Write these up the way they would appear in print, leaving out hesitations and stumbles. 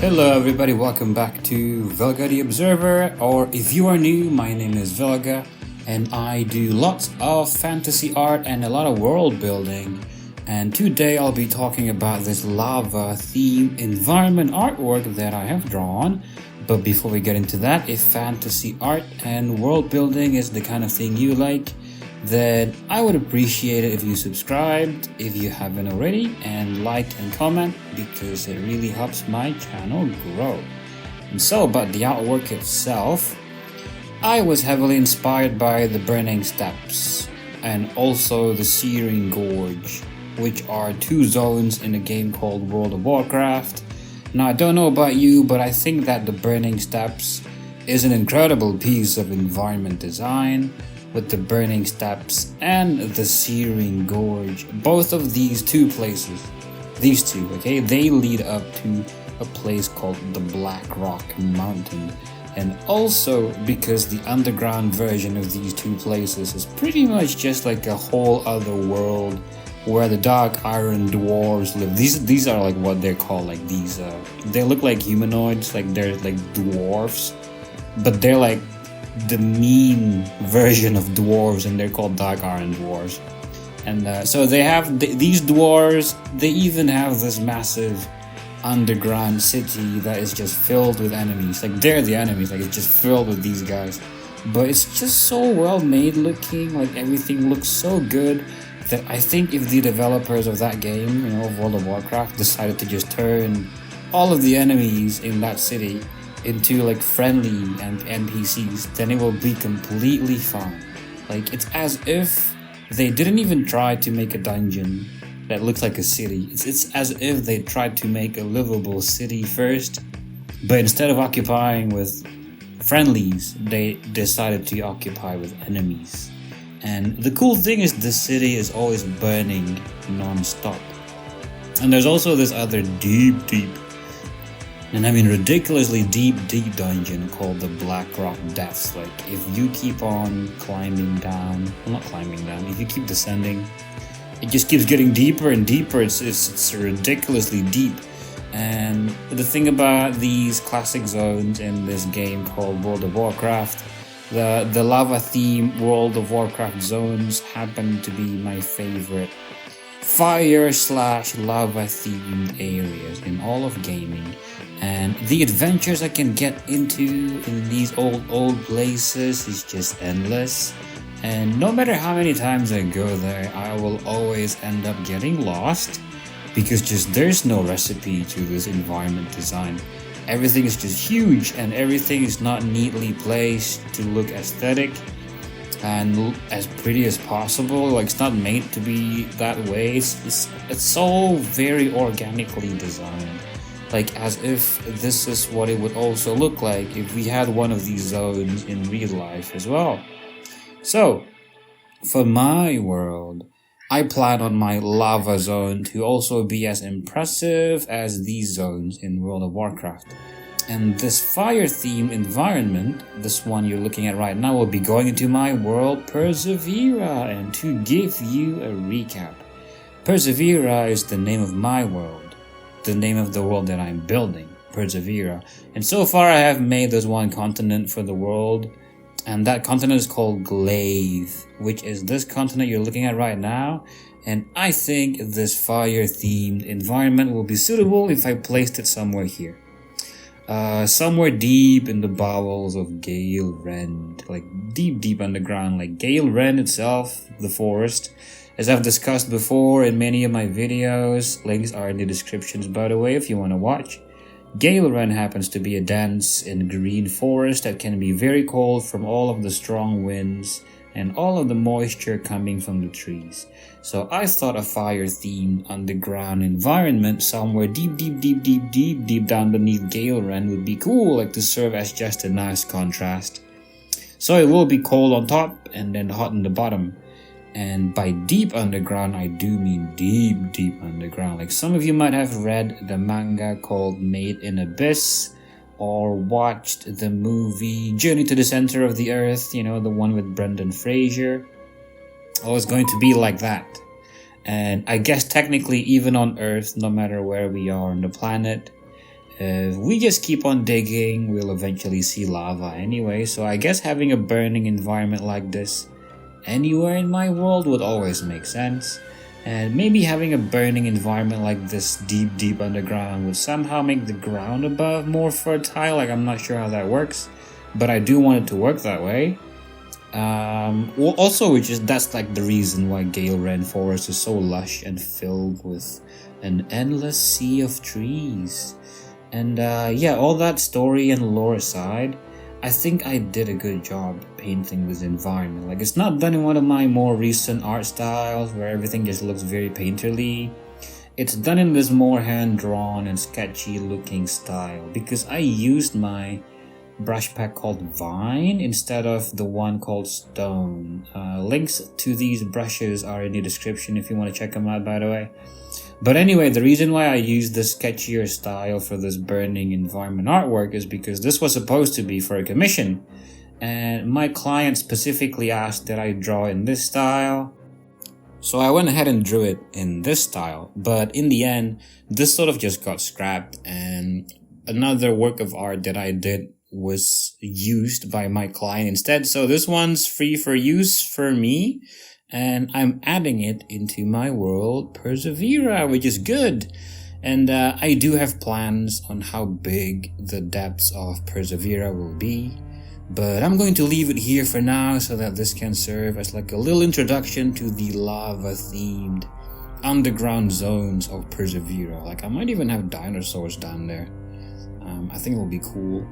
Hello everybody, welcome back to Velga the Observer, or if you are new, my name is Velga, and I do lots of fantasy art and a lot of world building. And today I'll be talking about this lava theme environment artwork that I have drawn. But before we get into that, if fantasy art and world building is the kind of thing you like, then I would appreciate it if you subscribed if you haven't already, and liked and comment because it really helps my channel grow. And so about the artwork itself, I was heavily inspired by the Burning Steppes and also the Searing Gorge, which are two zones in a game called World of Warcraft. Now I don't know about you, but I think that the Burning Steppes is an incredible piece of environment design, with the Burning Steppes and the Searing Gorge. Both of these two places, they lead up to a place called the Blackrock Mountain. And also because the underground version of these two places is pretty much just like a whole other world where the dark iron dwarves live. These are like what they're called, like these they look like humanoids, like they're like dwarfs, but they're like the mean version of dwarves, and they're called dark iron dwarves. And so they have these dwarves. They even have this massive underground city that is just filled with enemies. Like they're the enemies, like it's just filled with these guys, but it's just so well made looking. Like everything looks so good that I think if the developers of that game, World of Warcraft, decided to just turn all of the enemies in that city into like friendly and NPCs, then it will be completely fine. Like it's as if they didn't even try to make a dungeon that looks like a city. It's as if they tried to make a livable city first, but instead of occupying with friendlies, they decided to occupy with enemies. And the cool thing is the city is always burning non-stop. And there's also this other deep ridiculously deep dungeon called the Blackrock Depths. Like if you keep on if you keep descending, it just keeps getting deeper and deeper. It's ridiculously deep. And the thing about these classic zones in this game called World of Warcraft, the lava theme World of Warcraft zones happen to be my favorite fire/lava themed areas in all of gaming. And the adventures I can get into in these old places is just endless. And no matter how many times I go there, I will always end up getting lost because there's no recipe to this environment design. Everything is just huge and everything is not neatly placed to look aesthetic and as pretty as possible. Like it's not made to be that way. It's so very organically designed. Like as if this is what it would also look like if we had one of these zones in real life as well. So, for my world, I plan on my lava zone to also be as impressive as these zones in World of Warcraft. And this fire-themed environment, this one you're looking at right now, will be going into my world, Persevera. And to give you a recap, Persevera is the name of my world, the name of the world that I'm building, Persevera. And so far I have made this one continent for the world, and that continent is called Glaive, which is this continent you're looking at right now. And I think this fire-themed environment will be suitable if I placed it somewhere here. Somewhere deep in the bowels of Galerend, like deep underground, like Galerend itself, the forest. As I've discussed before in many of my videos, links are in the descriptions by the way if you want to watch. Galerend happens to be a dense and green forest that can be very cold from all of the strong winds and all of the moisture coming from the trees. So I thought a fire-themed underground environment somewhere deep down beneath Galerend would be cool, like to serve as just a nice contrast. So it will be cold on top and then hot on the bottom. And by deep underground, I do mean deep underground. Like some of you might have read the manga called Made in Abyss, or watched the movie Journey to the Center of the Earth, the one with Brendan Fraser. Oh, it's going to be like that. And I guess technically even on Earth, no matter where we are on the planet, If we just keep on digging, we'll eventually see lava anyway, so I guess having a burning environment like this anywhere in my world would always make sense. And maybe having a burning environment like this deep underground would somehow make the ground above more fertile. Like, I'm not sure how that works, but I do want it to work that way. Well, also, that's like the reason why Galerend Forest is so lush and filled with an endless sea of trees. And yeah, all that story and lore aside, I think I did a good job painting this environment. Like, it's not done in one of my more recent art styles where everything just looks very painterly. It's done in this more hand-drawn and sketchy looking style because I used my brush pack called Vine instead of the one called Stone. Links to these brushes are in the description if you want to check them out, by the way. But anyway, the reason why I used the sketchier style for this burning environment artwork is because this was supposed to be for a commission. And my client specifically asked that I draw in this style. So I went ahead and drew it in this style. But in the end, this sort of just got scrapped. And another work of art that I did was used by my client instead. So this one's free for use for me. And I'm adding it into my world Persevera, which is good. And I do have plans on how big the depths of Persevera will be. But I'm going to leave it here for now so that this can serve as like a little introduction to the lava-themed underground zones of Persevera. Like, I might even have dinosaurs down there. I think it will be cool.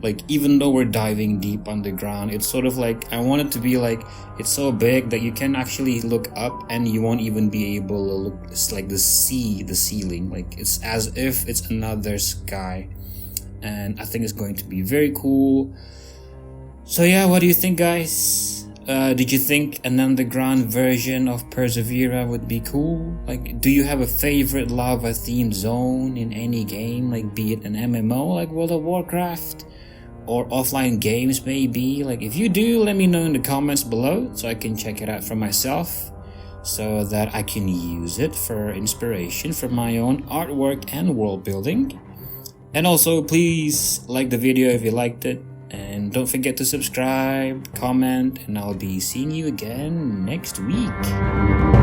Like, even though we're diving deep underground, it's sort of like, I want it to be like, it's so big that you can actually look up and you won't even be able to look. It's like the ceiling, like it's as if it's another sky. And I think it's going to be very cool. So yeah, what do you think, guys? Did you think an underground version of Persevera would be cool? Like, do you have a favorite lava themed zone in any game? Like, be it an MMO like World of Warcraft or offline games maybe? Like, if you do, let me know in the comments below so I can check it out for myself, so that I can use it for inspiration for my own artwork and world building. And also, please like the video if you liked it. And don't forget to subscribe, comment, and I'll be seeing you again next week.